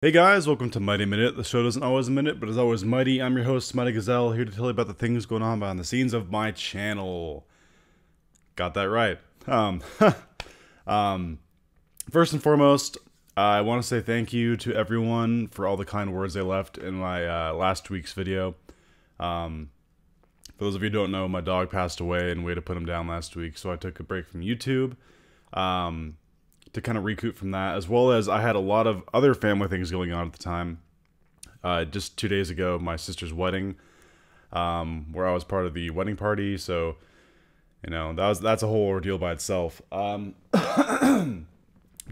Hey guys, welcome to Mighty Minute. The show doesn't always a minute, but is always mighty. I'm your host, MightyGazelle, here to tell you about the things going on behind the scenes of my channel. Got that right. Um, First and foremost, I want to say thank you to everyone for all the kind words they left in my last week's video. For those of you who don't know, my dog passed away and we had to put him down last week, so I took a break from YouTube. To kind of recoup from that, as well as I had a lot of other family things going on at the time. Just 2 days ago, my sister's wedding, where I was part of the wedding party, so, you know, that's a whole ordeal by itself. Dealing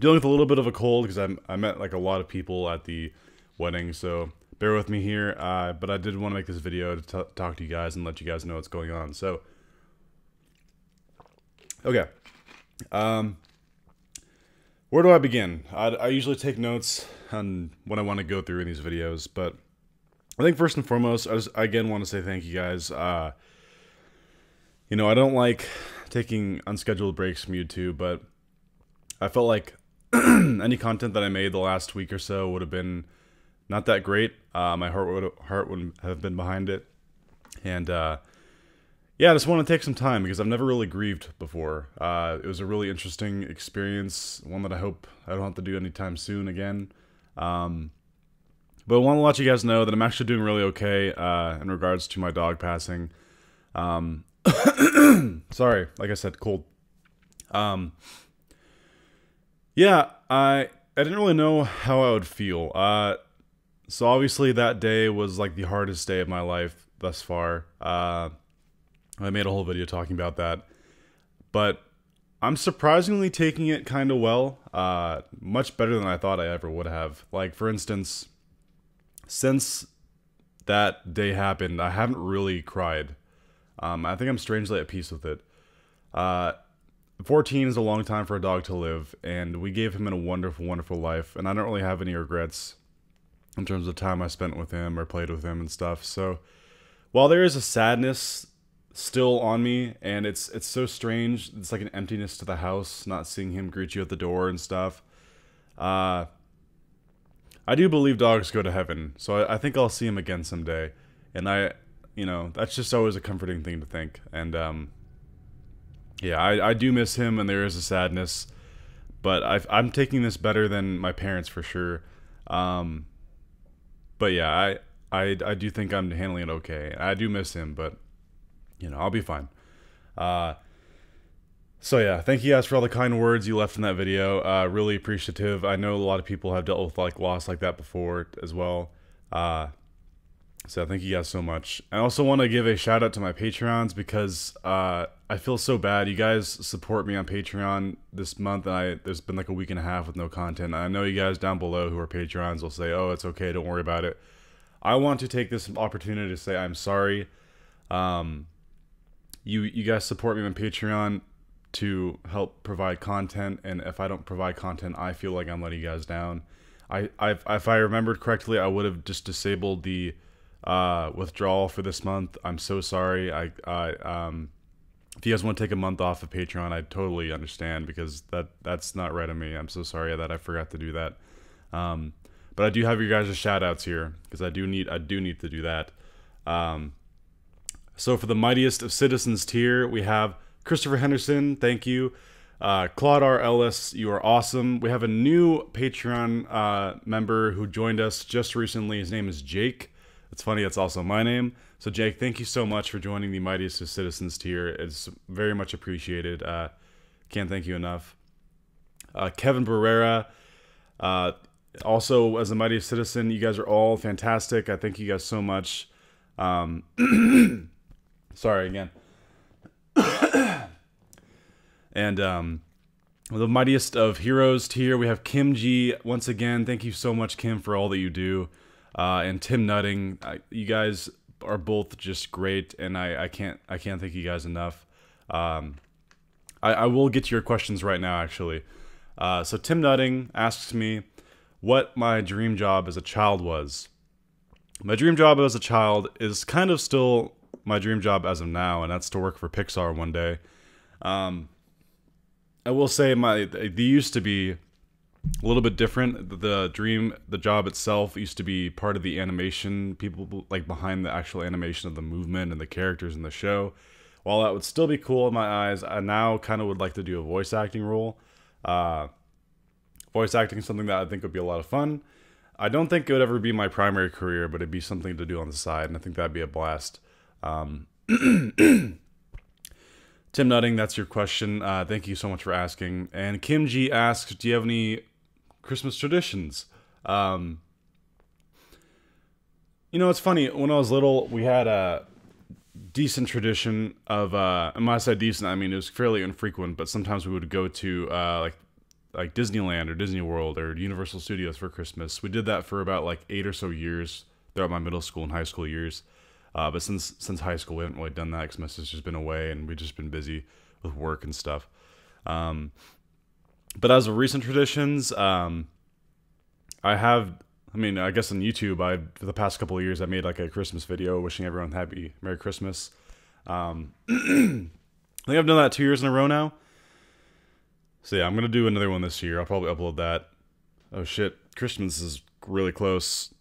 with a little bit of a cold, because I met, like, a lot of people at the wedding, so bear with me here, but I did want to make this video to talk to you guys and let you guys know what's going on, so, okay, where do I begin? I usually take notes on what I want to go through in these videos, but I think first and foremost, I again want to say thank you guys. You know, I don't like taking unscheduled breaks from YouTube, but I felt like any content that I made the last week or so would have been not that great. My heart wouldn't have been behind it, and yeah, I just want to take some time because I've never really grieved before. It was a really interesting experience, one that I hope I don't have to do anytime soon again. But I want to let you guys know that I'm actually doing really okay in regards to my dog passing. Sorry, like I said, cold. Yeah, I didn't really know how I would feel. So obviously that day was like the hardest day of my life thus far. I made a whole video talking about that, but I'm surprisingly taking it kind of well, much better than I thought I ever would have. Like, for instance, since that day happened, I haven't really cried. I think I'm strangely at peace with it. 14 is a long time for a dog to live, and we gave him a wonderful, wonderful life, and I don't really have any regrets in terms of time I spent with him or played with him and stuff. So, while there is a sadness still on me, and it's so strange, it's like an emptiness to the house, not seeing him greet you at the door and stuff. I do believe dogs go to heaven, so I think I'll see him again someday, and you know, that's just always a comforting thing to think, and yeah, I do miss him, and there is a sadness, but I'm taking this better than my parents for sure. But yeah, I do think I'm handling it okay. I do miss him, but you know, I'll be fine. So yeah, thank you guys for all the kind words you left in that video. Really appreciative. I know a lot of people have dealt with like loss like that before as well. So thank you guys so much. I also want to give a shout out to my Patreons because I feel so bad. You guys support me on Patreon this month, and there's been like a week and a half with no content. I know you guys down below who are Patreons will say, "Oh, it's okay, don't worry about it." I want to take this opportunity to say I'm sorry. You guys support me on Patreon to help provide content, and if I don't provide content, I feel like I'm letting you guys down. If I remembered correctly, I would have just disabled the withdrawal for this month. I'm so sorry. If you guys want to take a month off of Patreon, I totally understand, because that's not right on me. I'm so sorry that I forgot to do that. But I do have your guys' shout outs here, because I do need to do that. So for the mightiest of citizens tier, we have Christopher Henderson, thank you. Claude R. Ellis, you are awesome. We have a new Patreon member who joined us just recently. His name is Jake. It's funny, it's also my name. So Jake, thank you so much for joining the mightiest of citizens tier. It's very much appreciated. Can't thank you enough. Kevin Barrera, also as a mightiest citizen, you guys are all fantastic. I thank you guys so much. Sorry again. And the mightiest of heroes tier, we have Kim G. Once again, thank you so much, Kim, for all that you do. And Tim Nutting, you guys are both just great, and I can't thank you guys enough. I will get to your questions right now, actually. So Tim Nutting asks me what my dream job as a child was. My dream job as a child is kind of still my dream job as of now, and that's to work for Pixar one day. I will say they used to be a little bit different. The job itself used to be part of the animation, people like behind the actual animation of the movement and the characters in the show. While that would still be cool in my eyes, I now kind of would like to do a voice acting role. Voice acting is something that I think would be a lot of fun. I don't think it would ever be my primary career, but it'd be something to do on the side, and I think that'd be a blast. Tim Nutting, that's your question. Thank you so much for asking. And Kim G asks, do you have any Christmas traditions? You know, it's funny. When I was little, we had a decent tradition of, and when I say decent, I mean it was fairly infrequent, but sometimes we would go to like Disneyland or Disney World or Universal Studios for Christmas. We did that for about like 8 or so years throughout my middle school and high school years. But since high school, we haven't really done that because my sister's been away and we've just been busy with work and stuff. But as of recent traditions, I guess on YouTube, for the past couple of years, I made like a Christmas video wishing everyone happy Merry Christmas. I think I've done that 2 years in a row now. So yeah, I'm going to do another one this year. I'll probably upload that. Oh shit, Christmas is really close.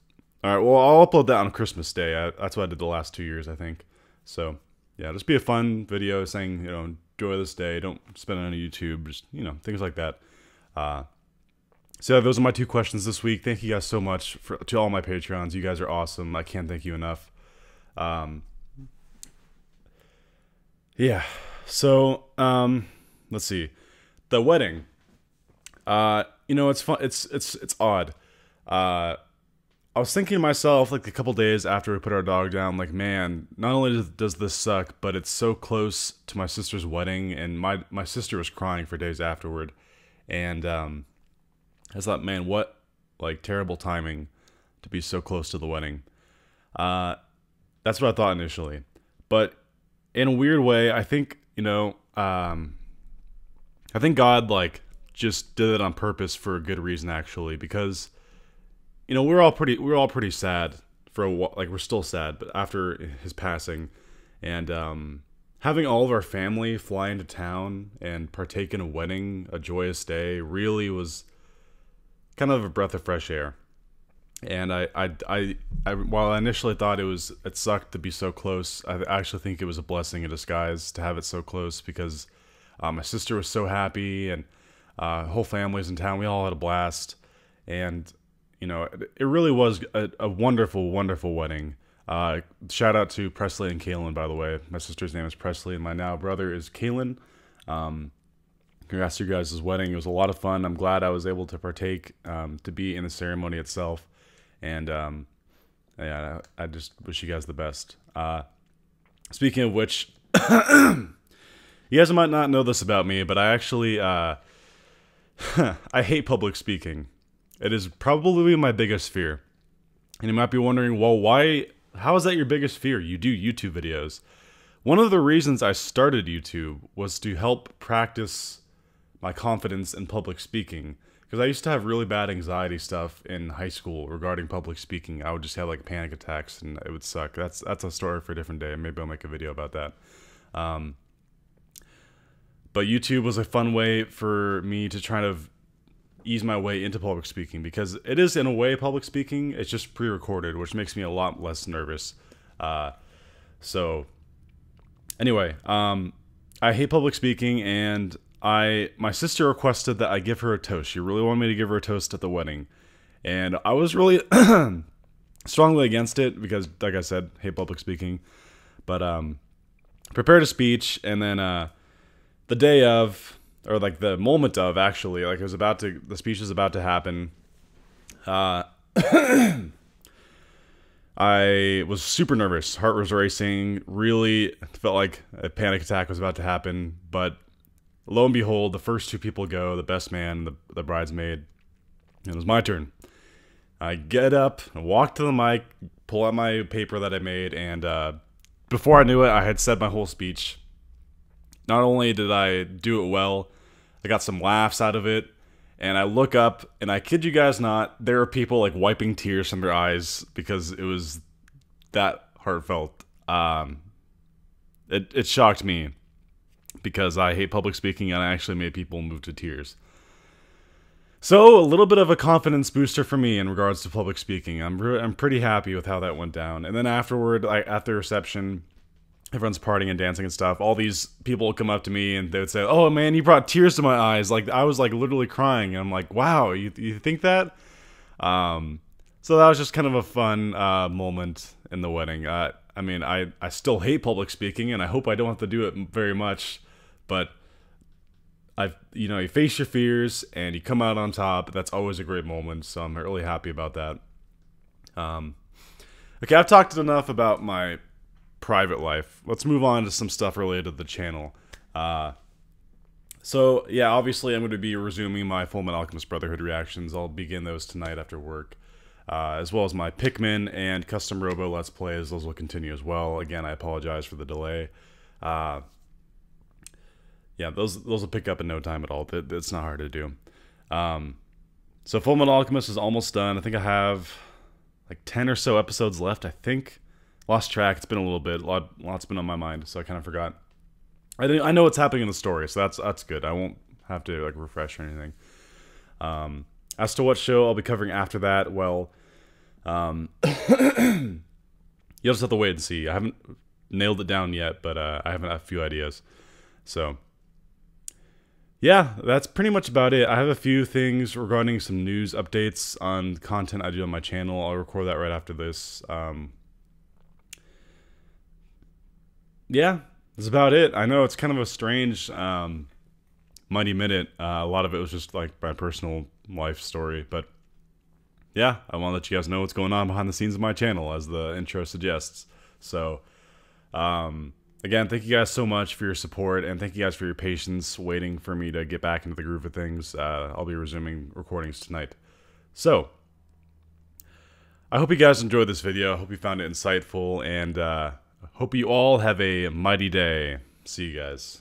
Alright, well, I'll upload that on Christmas Day. That's what I did the last 2 years, I think. So, yeah, just be a fun video saying, you know, enjoy this day. Don't spend it on YouTube. Just, you know, things like that. So, yeah, those are my 2 questions this week. Thank you guys so much to all my Patreons. You guys are awesome. I can't thank you enough. Yeah. So, let's see. The wedding. You know, it's fun. It's odd. I was thinking to myself, like, a couple days after we put our dog down, like, man, not only does this suck, but it's so close to my sister's wedding, and my sister was crying for days afterward, and I thought, man, what, like, terrible timing to be so close to the wedding. That's what I thought initially, but in a weird way, I think, you know, I think God, like, just did it on purpose for a good reason, actually, because, you know, we're all pretty sad for a while. Like, we're still sad, but after his passing, and having all of our family fly into town and partake in a wedding, a joyous day, really was kind of a breath of fresh air. And I while I initially thought it sucked to be so close, I actually think it was a blessing in disguise to have it so close, because my sister was so happy, and whole family's in town. We all had a blast, and you know, it really was a wonderful, wonderful wedding. Shout out to Presley and Kaylin, by the way. My sister's name is Presley, and my now brother is Kaylin. Congrats to you guys' wedding. It was a lot of fun. I'm glad I was able to partake, to be in the ceremony itself. And, yeah, I just wish you guys the best. Speaking of which, you guys might not know this about me, but I actually, I hate public speaking. It is probably my biggest fear. And you might be wondering, well, how is that your biggest fear? You do YouTube videos. One of the reasons I started YouTube was to help practice my confidence in public speaking. Because I used to have really bad anxiety stuff in high school regarding public speaking. I would just have like panic attacks and it would suck. That's a story for a different day. Maybe I'll make a video about that. But YouTube was a fun way for me to try to ease my way into public speaking, because it is in a way public speaking. It's just pre-recorded, which makes me a lot less nervous. So anyway, I hate public speaking, and my sister requested that I give her a toast. She really wanted me to give her a toast at the wedding, and I was really strongly against it because, like I said, hate public speaking. But prepared a speech, and then the day of, or like the moment of, actually, like the speech was about to happen. I was super nervous. Heart was racing. Really felt like a panic attack was about to happen. But lo and behold, the first 2 people go, the best man, the bridesmaid. It was my turn. I get up, walk to the mic, pull out my paper that I made, and before I knew it, I had said my whole speech. Not only did I do it well, I got some laughs out of it, and I look up, and I kid you guys not, there are people like wiping tears from their eyes because it was that heartfelt. It shocked me because I hate public speaking, and I actually made people move to tears. So a little bit of a confidence booster for me in regards to public speaking. I'm pretty happy with how that went down. And then afterward, at the reception, everyone's partying and dancing and stuff. All these people would come up to me and they would say, "Oh man, you brought tears to my eyes." Like I was like literally crying. And I'm like, "Wow, you think that?" So that was just kind of a fun moment in the wedding. I mean, I still hate public speaking, and I hope I don't have to do it very much. But you face your fears and you come out on top. That's always a great moment. So I'm really happy about that. Okay, I've talked enough about my private life. Let's move on to some stuff related to the channel. So yeah, obviously I'm going to be resuming my Fullmetal Alchemist Brotherhood reactions. I'll begin those tonight after work, as well as my Pikmin and Custom Robo Let's Plays. Those will continue as well. Again, I apologize for the delay. Yeah, those will pick up in no time at all. It's not hard to do. So Fullmetal Alchemist is almost done. I think I have like 10 or so episodes left, I think. Lost track. It's been a little bit. Lots been on my mind, so I kind of forgot. I know what's happening in the story, so that's good. I won't have to like refresh or anything. As to what show I'll be covering after that, well, you'll just have to wait and see. I haven't nailed it down yet, but I have a few ideas. So yeah, that's pretty much about it. I have a few things regarding some news updates on content I do on my channel. I'll record that right after this. Yeah, that's about it. I know it's kind of a strange Mighty Minute. A lot of it was just like my personal life story, but yeah, I want to let you guys know what's going on behind the scenes of my channel, as the intro suggests. So, again, thank you guys so much for your support, and thank you guys for your patience waiting for me to get back into the groove of things. I'll be resuming recordings tonight. So, I hope you guys enjoyed this video. I hope you found it insightful, and hope you all have a mighty day. See you guys.